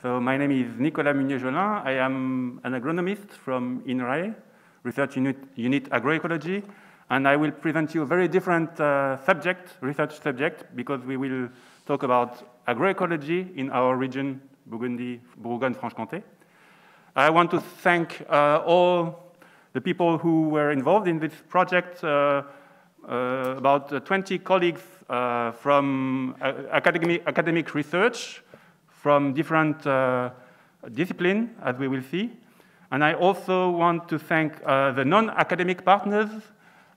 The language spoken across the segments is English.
So my name is Nicolas MUNIER-JOLAIN. I am an agronomist from INRAE, Research Unit Agroecology, and I will present you a very different research subject, because we will talk about agroecology in our region, Bourgogne-Franche-Comté. I want to thank all the people who were involved in this project, about 20 colleagues from academic research, from different disciplines, as we will see. And I also want to thank the non-academic partners,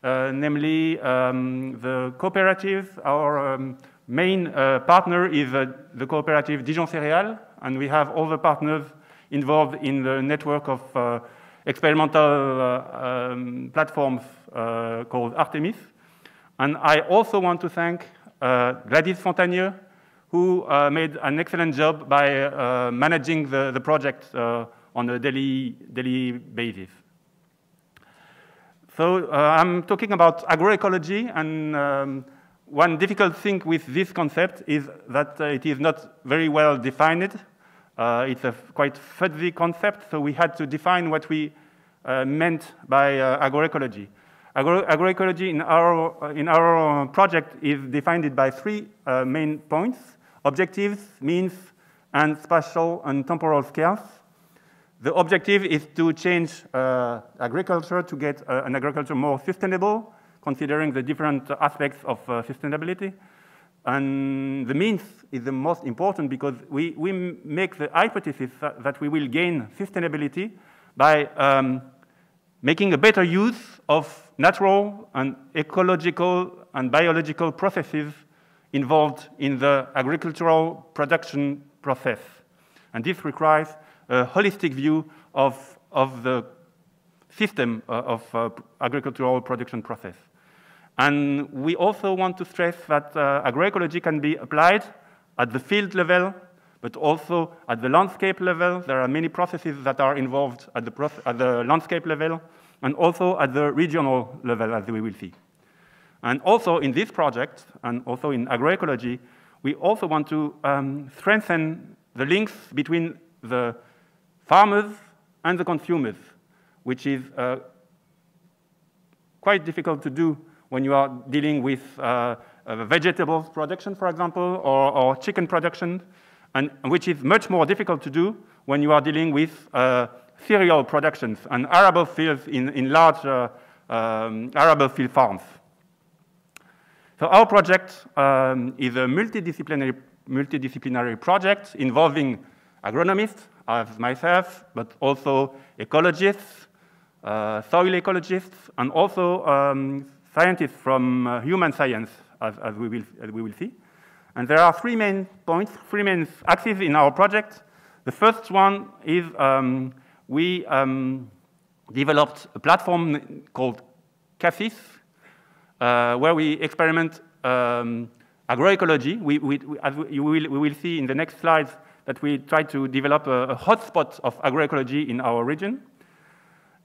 namely the cooperative. Our main partner is the cooperative Dijon Céréales, and we have all the partners involved in the network of experimental platforms called Artemis. And I also want to thank Gladys Fontanier, who made an excellent job by managing the project on a daily basis. So I'm talking about agroecology, and one difficult thing with this concept is that it is not very well defined. It's a quite fuzzy concept, so we had to define what we meant by agroecology. Agroecology in our project is defined by three main points: objectives, means, and spatial and temporal scales. The objective is to change agriculture to get an agriculture more sustainable, considering the different aspects of sustainability. And the means is the most important, because we make the hypothesis that we will gain sustainability by making a better use of natural and ecological and biological processes involved in the agricultural production process. And this requires a holistic view of the system of agricultural production process. And we also want to stress that agroecology can be applied at the field level, but also at the landscape level. There are many processes that are involved at the landscape level, and also at the regional level, as we will see. And also in this project, and also in agroecology, we also want to strengthen the links between the farmers and the consumers, which is quite difficult to do when you are dealing with vegetables production, for example, or chicken production, and which is much more difficult to do when you are dealing with cereal productions and arable fields in large arable field farms. So our project is a multidisciplinary project involving agronomists, as myself, but also ecologists, soil ecologists, and also scientists from human science, as we will see. And there are three main points, three main axes in our project. The first one is we developed a platform called CASIS, where we experiment agroecology. We will see in the next slides that we try to develop a hotspot of agroecology in our region.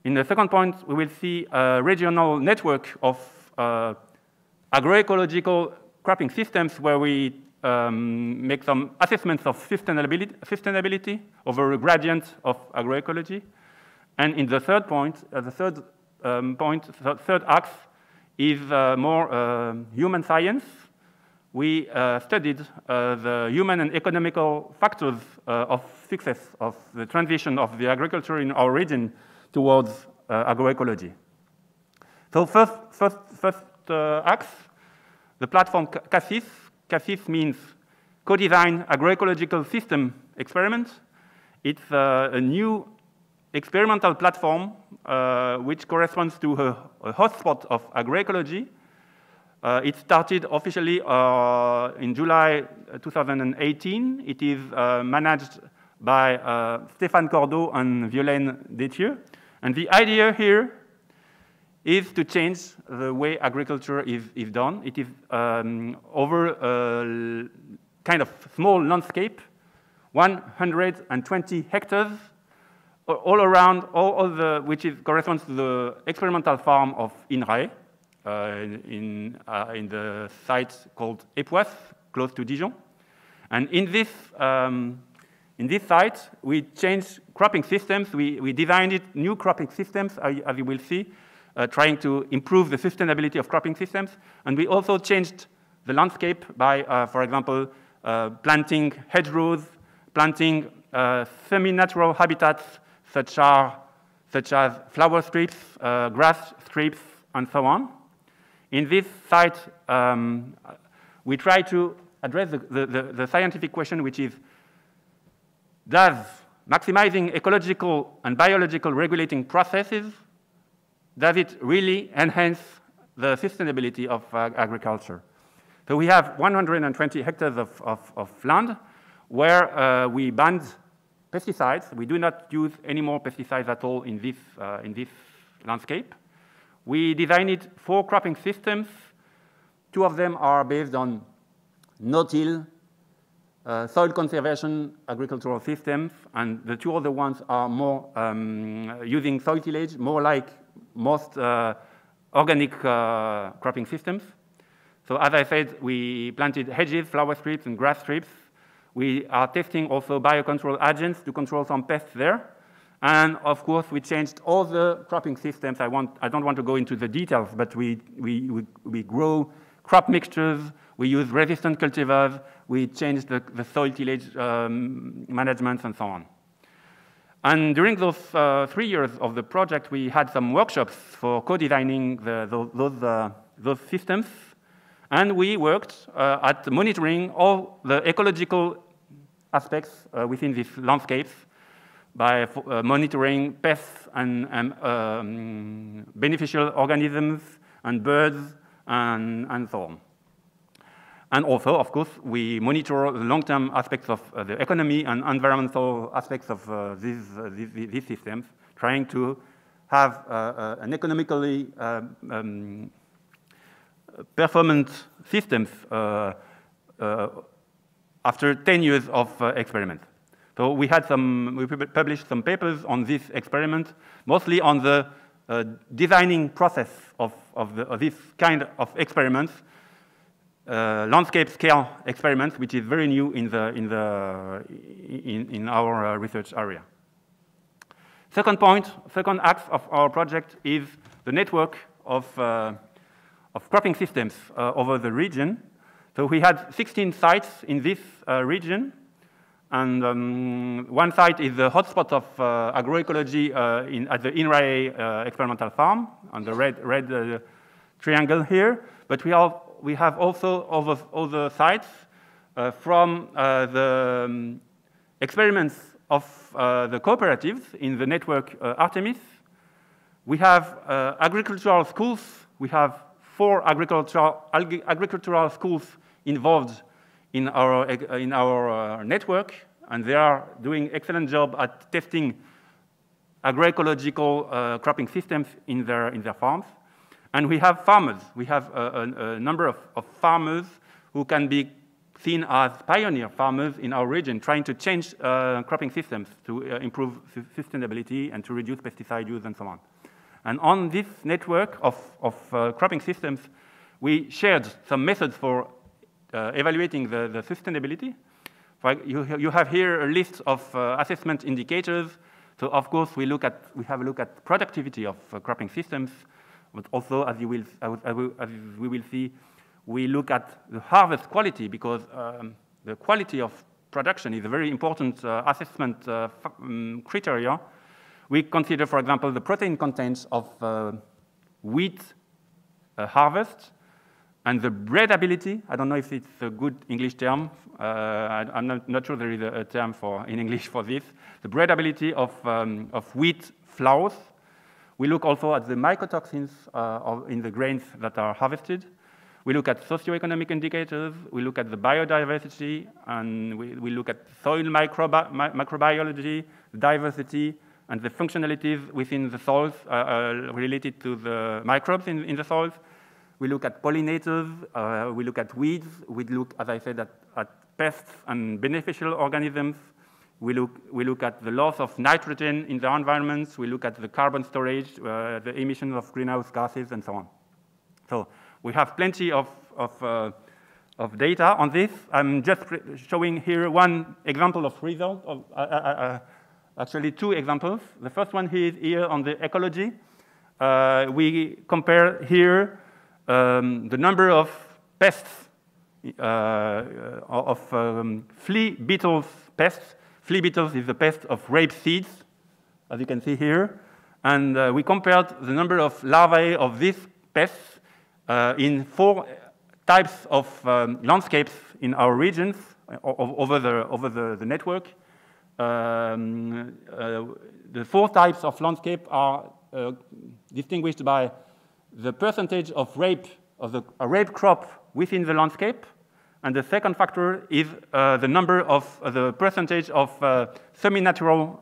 In the second point, we will see a regional network of agroecological cropping systems, where we make some assessments of sustainability over a gradient of agroecology. And in the third point, the third axe is more human science. We studied the human and economical factors of success of the transition of the agriculture in our region towards agroecology. So first axe, the platform CASIS. CASIS means co-design agroecological system experiment. It's a new experimental platform which corresponds to a hotspot of agroecology. It started officially in July 2018. It is managed by Stéphane Cordeau and Violaine Détieux. And the idea here is to change the way agriculture is done. It is over a kind of small landscape, 120 hectares, all around, which corresponds to the experimental farm of INRAE in the site called Époisse, close to Dijon. And in this In this site, we changed cropping systems. We designed it, new cropping systems, as you will see, trying to improve the sustainability of cropping systems. And we also changed the landscape by, for example, planting hedgerows, planting semi-natural habitats such as flower strips, grass strips, and so on. In this site, we try to address the scientific question, which is, does maximizing ecological and biological regulating processes, does it really enhance the sustainability of agriculture? So we have 120 hectares of land where we banned pesticides. We do not use any more pesticides at all in this landscape. We designed 4 cropping systems. 2 of them are based on no-till, soil conservation agricultural systems, and the 2 other ones are more using soil tillage, more like most organic cropping systems. So as I said, we planted hedges, flower strips, and grass strips. We are testing also biocontrol agents to control some pests there. And of course, we changed all the cropping systems. I don't want to go into the details, but we grow crop mixtures, we use resistant cultivars, we changed the soil tillage management, and so on. And during those 3 years of the project, we had some workshops for co-designing those systems. And we worked at monitoring all the ecological aspects within these landscapes by monitoring pests and beneficial organisms and birds and so on. And also, of course, we monitor the long-term aspects of the economy and environmental aspects of these systems, trying to have an economically performant systems after 10 years of experiment. So we published some papers on this experiment, mostly on the designing process of this kind of experiments, landscape scale experiments, which is very new in our research area. Second point, second act of our project is the network of cropping systems over the region. So we had 16 sites in this region, and one site is the hotspot of agroecology at the INRAE experimental farm on the red triangle here. But we have also other sites from the experiments of the cooperatives in the network Artemis. We have agricultural schools. We have 4 agricultural schools involved in our network, and they are doing excellent job at testing agroecological cropping systems in their farms. And we have farmers. We have a number of farmers who can be seen as pioneer farmers in our region, trying to change cropping systems to improve sustainability and to reduce pesticide use and so on. And on this network of cropping systems, we shared some methods for evaluating the sustainability. You have here a list of assessment indicators. So of course, we have a look at productivity of cropping systems, but also, as we will see, we look at the harvest quality, because the quality of production is a very important assessment criteria. We consider, for example, the protein content of wheat harvest, and the breadability. I don't know if it's a good English term. I'm not sure there is a term in English for this. The breadability of wheat flours. We look also at the mycotoxins in the grains that are harvested. We look at socioeconomic indicators. We look at the biodiversity, and we look at soil microbiology, diversity, and the functionalities within the soils related to the microbes in the soils. We look at pollinators, we look at weeds, we look, as I said, at pests and beneficial organisms. We look at the loss of nitrogen in the environments, we look at the carbon storage, the emissions of greenhouse gases, and so on. So we have plenty of of data on this. I'm just showing here one example of result, of, actually two examples. The first one is here on the ecology. We compare here the number of pests, flea beetles pests. Flea beetles is the pest of rape seeds, as you can see here. And we compared the number of larvae of these pests in 4 types of landscapes in our regions over the network. The 4 types of landscape are distinguished by the percentage of rape of a rape crop within the landscape, and the second factor is the number of the percentage of semi-natural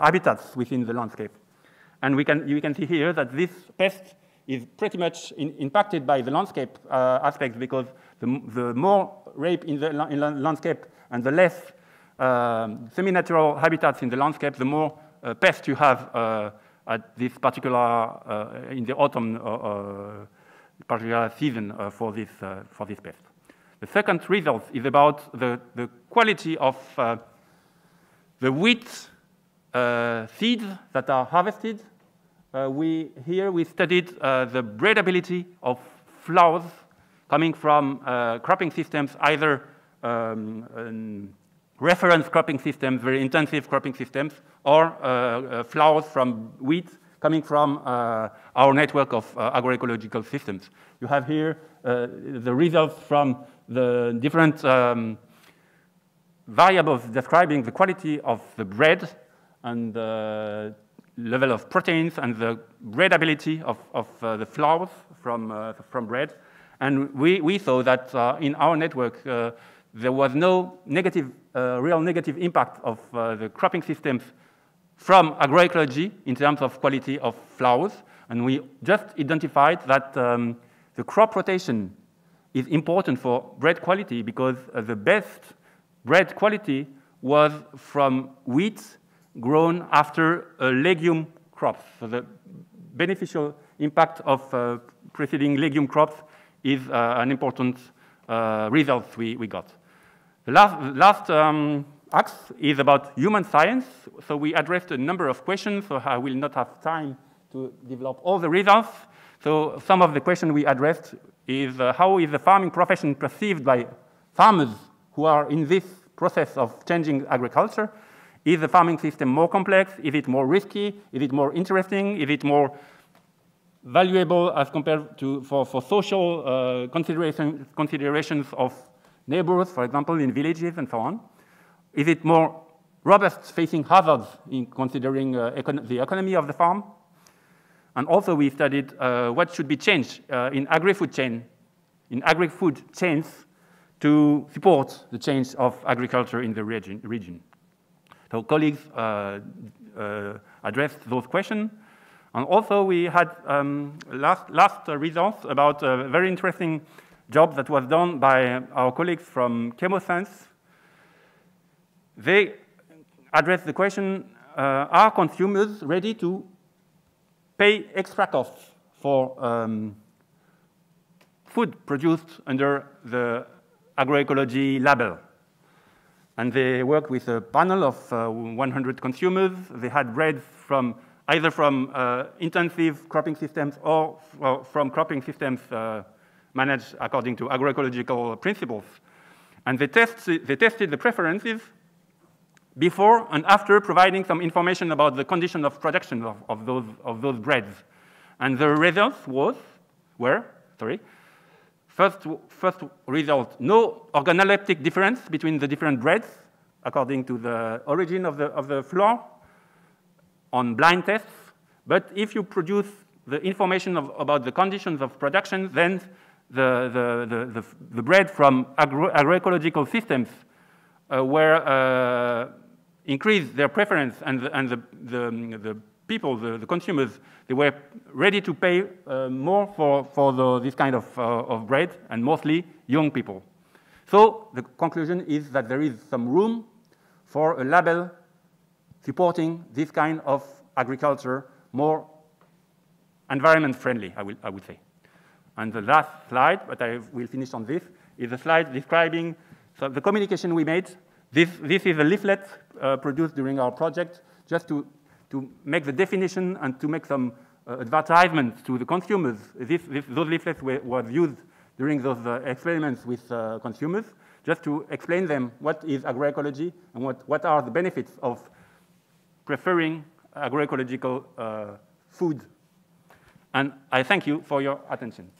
habitats within the landscape. And you can see here that this pest is pretty much impacted by the landscape aspects, because the more rape in the landscape and the less semi-natural habitats in the landscape, the more pests you have at this particular, in the autumn particular season for this pest. The second result is about the quality of the wheat seeds that are harvested. Here we studied the breedability of flowers coming from cropping systems, either reference cropping systems, very intensive cropping systems, or flowers from wheat coming from our network of agroecological systems. You have here the results from the different variables describing the quality of the bread and the level of proteins and the breedability of the flowers from bread. And we saw that in our network there was no real negative impact of the cropping systems from agroecology in terms of quality of flowers. And we just identified that the crop rotation is important for bread quality, because the best bread quality was from wheat grown after a legume crop. So the beneficial impact of preceding legume crops is an important result we got. The last axe is about human science. So we addressed a number of questions, so I will not have time to develop all the results. So some of the questions we addressed is how is the farming profession perceived by farmers who are in this process of changing agriculture? Is the farming system more complex? Is it more risky? Is it more interesting? Is it more valuable as compared to for social considerations of neighbors, for example, in villages and so on? Is it more robust facing hazards in considering the economy of the farm? And also we studied what should be changed in agri-food chains to support the change of agriculture in the region. So colleagues addressed those questions. And also we had last results about a very interesting job that was done by our colleagues from Chemoscience. They addressed the question, are consumers ready to pay extra costs for food produced under the agroecology label? And they worked with a panel of 100 consumers. They had bread from either from intensive cropping systems or from cropping systems managed according to agroecological principles. And they tested the preferences before and after providing some information about the condition of production of those breads. And the results were first result, no organoleptic difference between the different breads according to the origin of the flour on blind tests. But if you produce the information about the conditions of production, then the bread from agroecological systems increased their preference, and the people, the consumers, they were ready to pay more for this kind of bread, and mostly young people. So the conclusion is that there is some room for a label supporting this kind of agriculture, more environment friendly, I would say. And the last slide, but I will finish on this, is a slide describing the communication we made. This is a leaflet produced during our project, just to make the definition and to make some advertisements to the consumers. Those leaflets were used during those experiments with consumers, just to explain them what is agroecology and what are the benefits of preferring agroecological food. And I thank you for your attention.